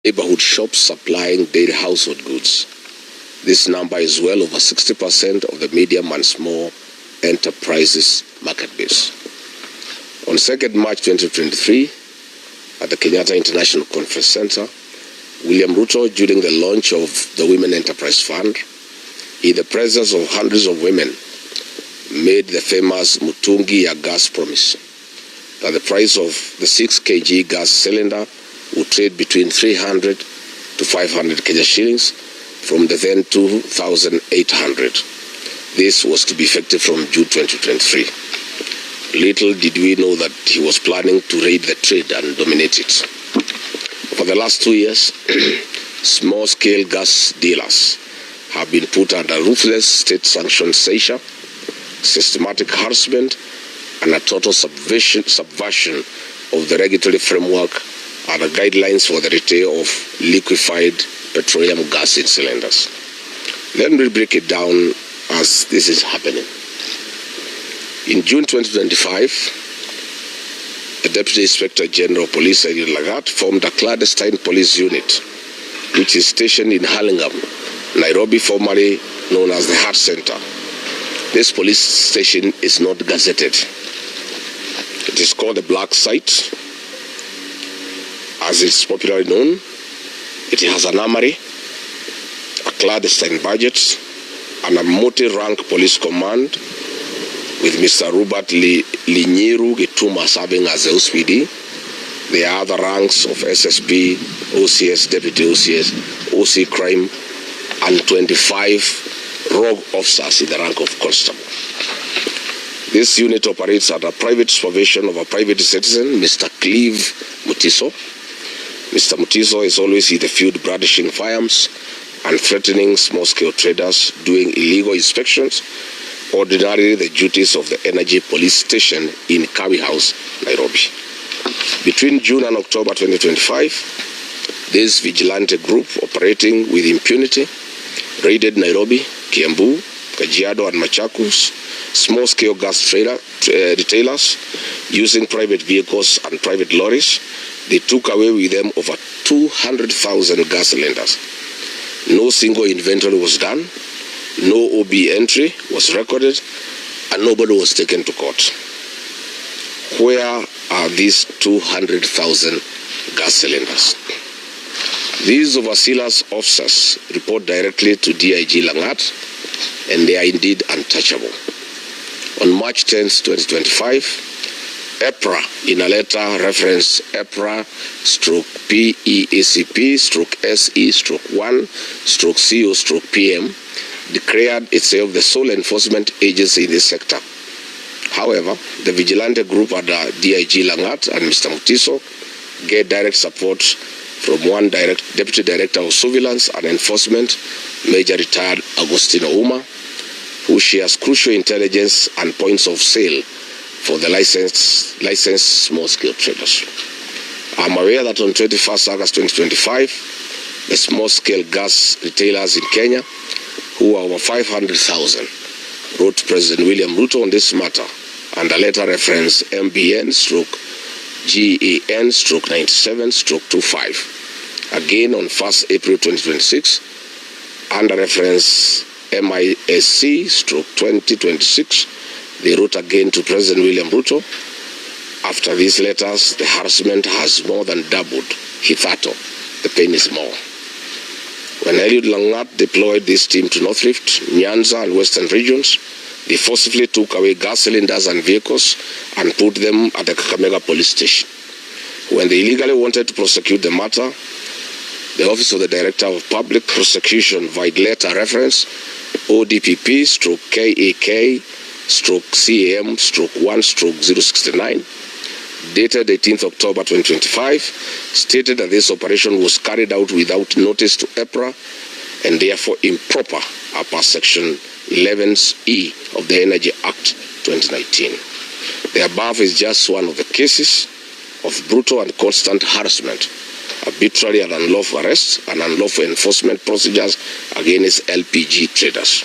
neighborhood shops supplying daily household goods. This number is well over 60% of the medium and small enterprises market base. On 2nd March 2023, at the Kenyatta International Conference Center, William Ruto, during the launch of the Women Enterprise Fund, in the presence of hundreds of women, made the famous Mutungi ya gas promise that the price of the 6 kg gas cylinder would trade between 300 to 500 Kenya shillings from the then 2,800. This was to be effective from June 2023. Little did we know that he was planning to raid the trade and dominate it. For the last 2 years, small-scale gas dealers have been put under ruthless state-sanctioned seizure, systematic harassment, and a total subversion of the regulatory framework and the guidelines for the retail of liquefied petroleum gas in cylinders. Let me break it down as this is happening. In June 2025, the Deputy Inspector General of Police, Riggy, formed a clandestine police unit, which is stationed in Hurlingham, Nairobi, formerly known as the Heart Center. This police station is not gazetted. It is called the Black Site, as it's popularly known. It has an armory, a clandestine budget, and a multi-rank police command with Mr. Robert Linyiru Gituma serving as the OSPD. There are other ranks of SSP, OCS, Deputy OCS, OC Crime, and 25 rogue officers in the rank of constable. This unit operates under private supervision of a private citizen, Mr. Cleve Mutiso. Mr. Mutiso is always in the field brandishing firearms and threatening small-scale traders doing illegal inspections, ordinarily the duties of the Energy Police Station in Kawi House, Nairobi. Between June and October 2025, this vigilante group operating with impunity raided Nairobi, Kiambu, Kajiado, and Machakos small-scale gas retailers using private vehicles and private lorries. They took away with them over 200,000 gas cylinders. No single inventory was done, no OB entry was recorded, and nobody was taken to court. Where are these 200,000 gas cylinders? These overseers officers report directly to DIG Langat, and they are indeed untouchable. On March 10, 2025, EPRA, in a letter reference EPRA/PECP/SE/1/CO/PM, declared itself the sole enforcement agency in this sector. However, the vigilante group under DIG Langat and Mr. Mutiso get direct support from one Deputy Director of Surveillance and Enforcement, Major Retired Agostino Uma, who shares crucial intelligence and points of sale for the licensed small-scale traders. I'm aware that on 21st August 2025, the small-scale gas retailers in Kenya, who are over 500,000, wrote to President William Ruto on this matter under letter reference MBN/GAN/97/25. Again on 1st April 2026, under reference MISC/2026, they wrote again to President William Ruto. After these letters, the harassment has more than doubled. Hithato, the pain is more. When Eliud Langat deployed this team to North Rift, Nyanza, and Western regions, they forcibly took away gas cylinders and vehicles and put them at the Kakamega police station. When they illegally wanted to prosecute the matter, the Office of the Director of Public Prosecution via letter reference ODPP/KAK/CAM/1/069, dated 18th October 2025, stated that this operation was carried out without notice to EPRA and therefore improper per Section 11E of the Energy Act 2019. The above is just one of the cases of brutal and constant harassment, arbitrary and unlawful arrests, and unlawful enforcement procedures against LPG traders.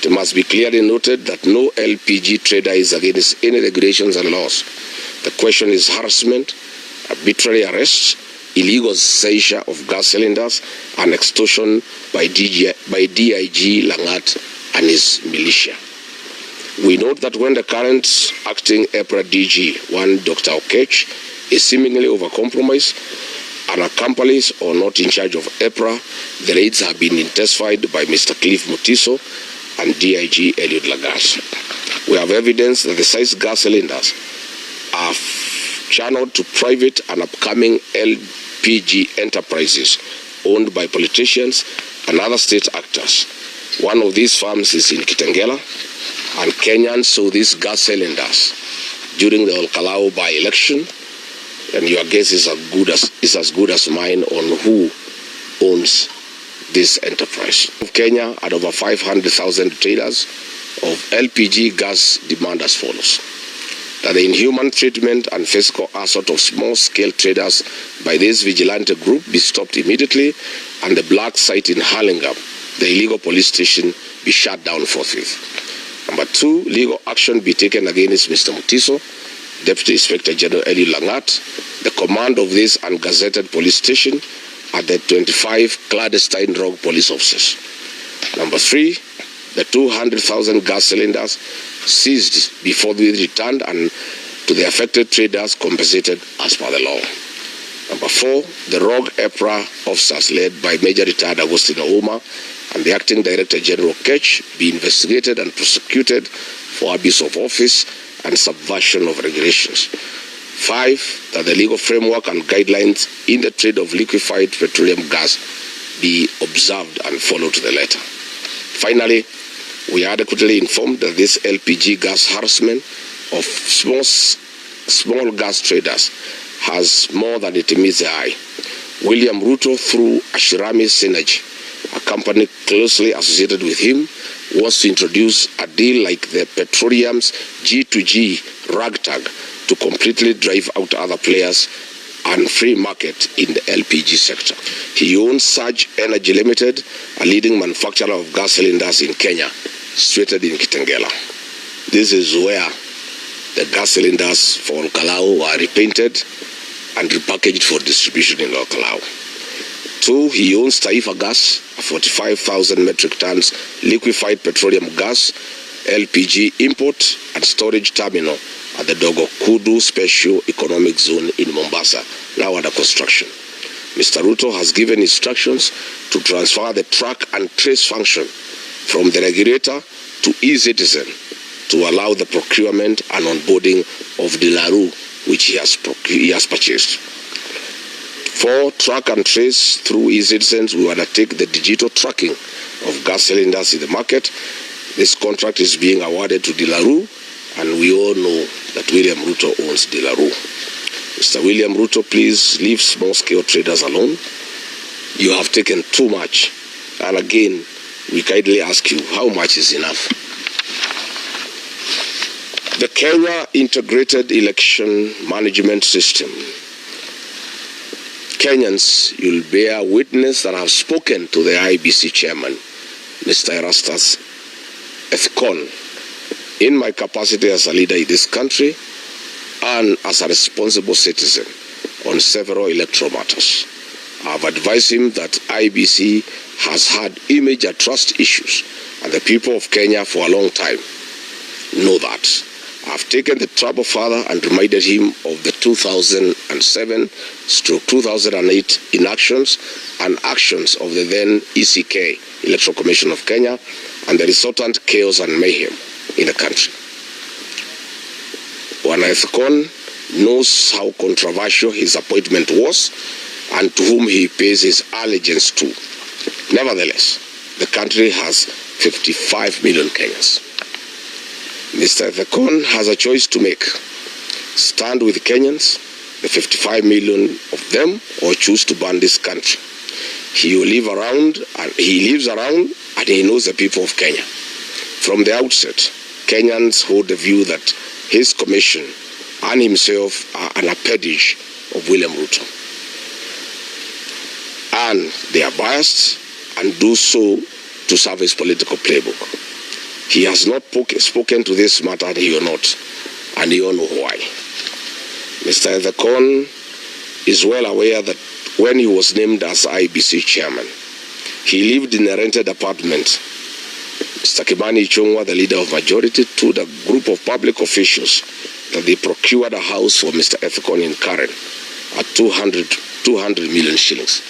It must be clearly noted that no LPG trader is against any regulations and laws. The question is harassment, arbitrary arrests, illegal seizure of gas cylinders, and extortion by DIG Langat and his militia. We note that when the current acting EPRA DG, one Dr. Okech, is seemingly overcompromised and accomplice or not in charge of EPRA, the raids have been intensified by Mr. Cliff Mutiso and DIG Eliud Lagat. We have evidence that the seized gas cylinders are channeled to private and upcoming LPG enterprises owned by politicians and other state actors. One of these farms is in Kitengela, and Kenyans saw these gas cylinders during the Olkalau by-election, and your guess is as good as mine on who owns this enterprise. Kenya had over 500,000 traders of LPG gas demand as follows: that the inhuman treatment and physical assault of small-scale traders by this vigilante group be stopped immediately, and the black site in Hurlingham, the illegal police station, be shut down forthwith. Number 2, legal action be taken against Mr. Mutiso, Deputy Inspector General Eliud Langat, the command of this ungazetted police station, and the 25 clandestine rogue police officers. Number 3, the 200,000 gas cylinders seized before we returned and to the affected traders compensated as per the law. Number 4, the rogue EPRA officers led by Major Retired Agostino Uma and the Acting Director General Ketch be investigated and prosecuted for abuse of office and subversion of regulations. 5, that the legal framework and guidelines in the trade of liquefied petroleum gas be observed and followed to the letter. Finally, we are adequately informed that this LPG gas harassment of small gas traders has more than it meets the eye. William Ruto, through Ashirami Synergy, a company closely associated with him, wants to introduce a deal like the petroleum's G2G ragtag to completely drive out other players and free market in the LPG sector. He owns Surge Energy Limited, a leading manufacturer of gas cylinders in Kenya, situated in Kitengela. This is where the gas cylinders for Olkalau are repainted and repackaged for distribution in Olkalau. 2, he owns Taifa Gas, a 45,000 metric tons liquefied petroleum gas, LPG import and storage terminal at the Dogo Kudu Special Economic Zone in Mombasa, now under construction. Mr. Ruto has given instructions to transfer the track and trace function from the regulator to e-citizen to allow the procurement and onboarding of Dilaru, which he has purchased. 4, track and trace through e-citizens will undertake the digital tracking of gas cylinders in the market. This contract is being awarded to Dilaru, and we all know that William Ruto owns Dilaru. Mr. William Ruto, please leave small-scale traders alone. You have taken too much. And again, we kindly ask you, how much is enough? The Kenya Integrated Election Management System. Kenyans, you'll bear witness that I have spoken to the IBC chairman, Mr. Erastus Ethekon, in my capacity as a leader in this country and as a responsible citizen on several electoral matters. I have advised him that IBC has had image and trust issues, and the people of Kenya for a long time know that. I have taken the trouble further and reminded him of the 2007/2008 inactions and actions of the then ECK, Electoral Commission of Kenya, and the resultant chaos and mayhem in the country. Bwana Ethekon knows how controversial his appointment was and to whom he pays his allegiance to. Nevertheless, the country has 55 million Kenyans. Mr. Ethekon has a choice to make: stand with Kenyans, the 55 million of them, or choose to burn this country. He lives around and he knows the people of Kenya. From the outset, Kenyans hold the view that his commission and himself are an appendage of William Ruto. And they are biased and do so to serve his political playbook. He has not spoken to this matter, and he will not, and you all know why. Mr. Ethekon is well aware that when he was named as IBC chairman. He lived in a rented apartment. Mr. Kimani Ichung'wah, the leader of majority, told a group of public officials that they procured a house for Mr. Ethekon in Karen at 200 million shillings.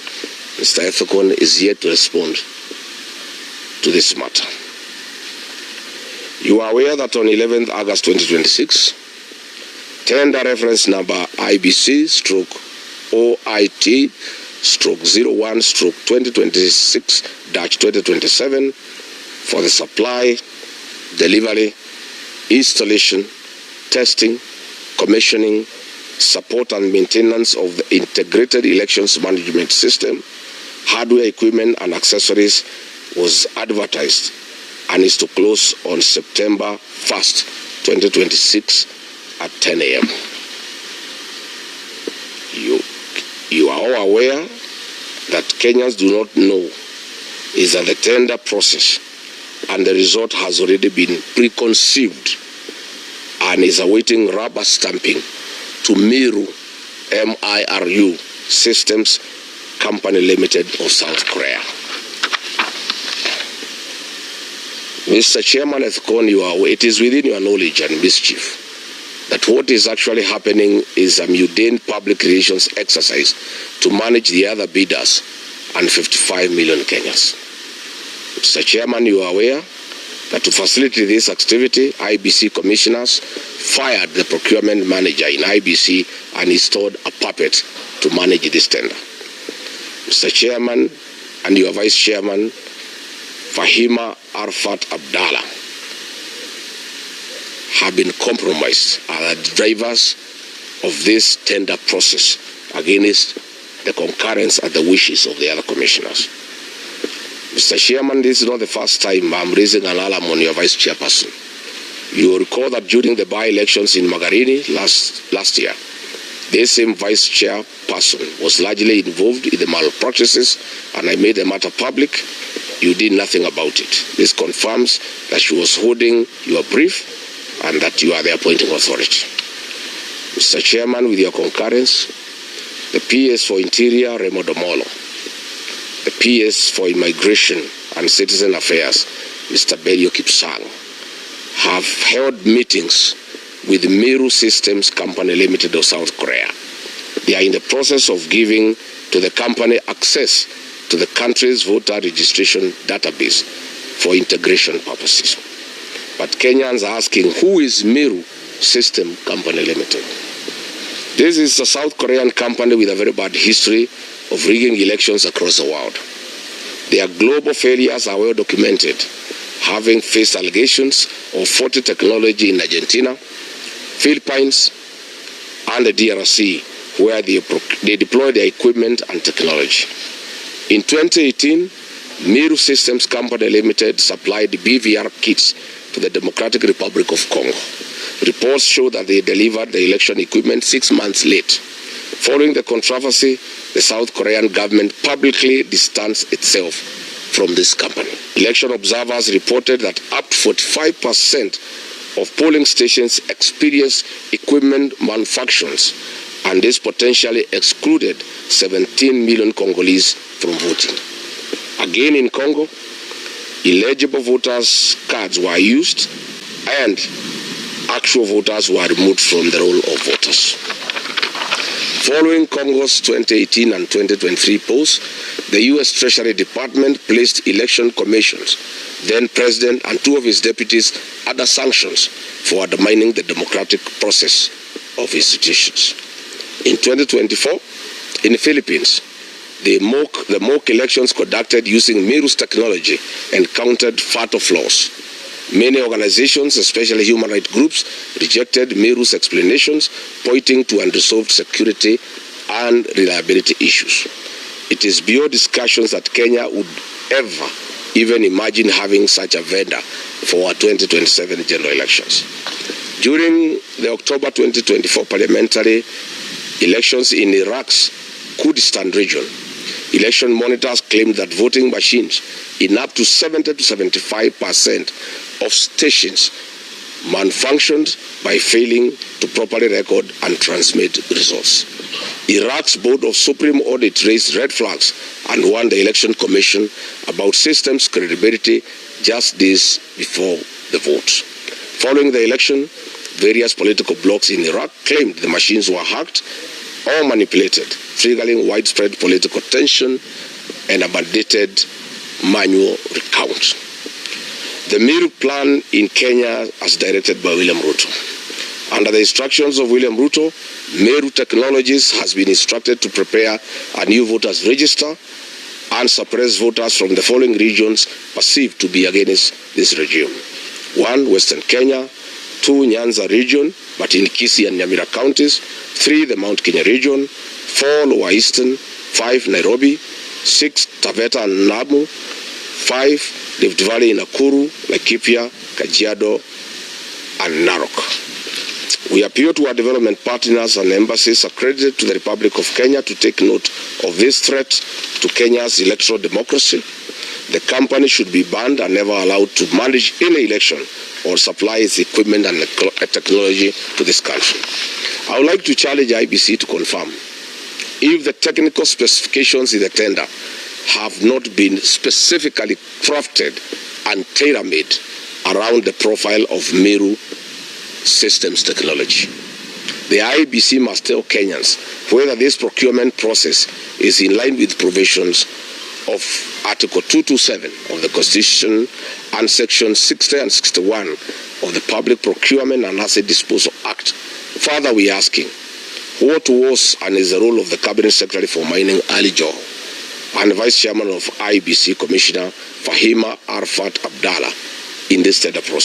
Mr. Ethekon is yet to respond to this matter. You are aware that on 11th August 2026, tender reference number IBC/OIT/01/2026-2027 for the supply, delivery, installation, testing, commissioning, support and maintenance of the integrated elections management system, hardware, equipment and accessories was advertised and is to close on September 1st, 2026 at 10 a.m. You are all aware that Kenyans do not know is that the tender process and the result has already been preconceived and is awaiting rubber stamping to Miru, M-I-R-U, Systems Company Limited of South Korea. Mr. Chairman Ethekon, it is within your knowledge and mischief that what is actually happening is a mundane public relations exercise to manage the other bidders and 55 million Kenyans. Mr. Chairman, you are aware that to facilitate this activity, IBC commissioners fired the procurement manager in IBC and installed a puppet to manage this tender. Mr. Chairman and your Vice Chairman, Fahima Arfat Abdallah, have been compromised as the drivers of this tender process against the concurrence and the wishes of the other commissioners. Mr. Chairman, this is not the first time I'm raising an alarm on your Vice Chairperson. You will recall that during the by-elections in Magarini last year, this same Vice Chairperson was largely involved in the malpractices, and I made the matter public. You did nothing about it. This confirms that she was holding your brief and that you are the appointing authority. Mr. Chairman, with your concurrence, the PS for Interior, Remo Domolo, the PS for Immigration and Citizen Affairs, Mr. Belio Kipsang, have held meetings with the Miru Systems Company Limited of South Korea. They are in the process of giving to the company access to the country's voter registration database for integration purposes. But Kenyans are asking, who is Miru System Company Limited? This is a South Korean company with a very bad history of rigging elections across the world. Their global failures are well documented, having faced allegations of faulty technology in Argentina, Philippines, and the DRC, where they deploy their equipment and technology. In 2018, Miru Systems Company Limited supplied BVR kits to the Democratic Republic of Congo. Reports show that they delivered the election equipment 6 months late. Following the controversy, the South Korean government publicly distanced itself from this company. Election observers reported that up to 45% of polling stations experienced equipment malfunctions, and this potentially excluded 17 million Congolese from voting. Again in Congo, illegible voters' cards were used and actual voters were removed from the roll of voters. Following Congo's 2018 and 2023 polls, the U.S. Treasury Department placed election commissions, then President and 2 of his deputies under sanctions for undermining the democratic process of institutions. In 2024, in the Philippines, the mock elections conducted using Miru's technology encountered fatal flaws. Many organizations, especially human rights groups, rejected Miru's explanations, pointing to unresolved security and reliability issues. It is beyond discussions that Kenya would ever even imagine having such a vendor for our 2027 general elections. During the October 2024 parliamentary elections in Iraq's Kurdistan region, election monitors claimed that voting machines in up to 70 to 75% of stations malfunctioned by failing to properly record and transmit results. Iraq's Board of Supreme Audit raised red flags and warned the Election Commission about systems credibility just days before the vote. Following the election, various political blocs in Iraq claimed the machines were hacked or manipulated, triggering widespread political tension and a mandated manual recount. The Miru plan in Kenya, as directed by William Ruto. Under the instructions of William Ruto, Miru Technologies has been instructed to prepare a new voters register and suppress voters from the following regions perceived to be against this regime. 1, Western Kenya. 2, Nyanza region, but in Kisii and Nyamira counties. 3, the Mount Kenya region. 4, Lower Eastern. 5, Nairobi. 6, Taveta and Namu. 5, Rift Valley in Nakuru, Laikipia, Kajiado, and Narok. We appeal to our development partners and embassies accredited to the Republic of Kenya to take note of this threat to Kenya's electoral democracy. The company should be banned and never allowed to manage any election or supply its equipment and technology to this country. I would like to challenge IBC to confirm if the technical specifications in the tender have not been specifically crafted and tailor-made around the profile of Miru systems technology. The IBC must tell Kenyans whether this procurement process is in line with provisions of Article 227 of the Constitution and Section 60 and 61 of the Public Procurement and Asset Disposal Act. Further, we are asking, what was and is the role of the Cabinet Secretary for Mining, Ali Joho, and Vice Chairman of IBC Commissioner Fahima Arfat Abdallah in this tender process?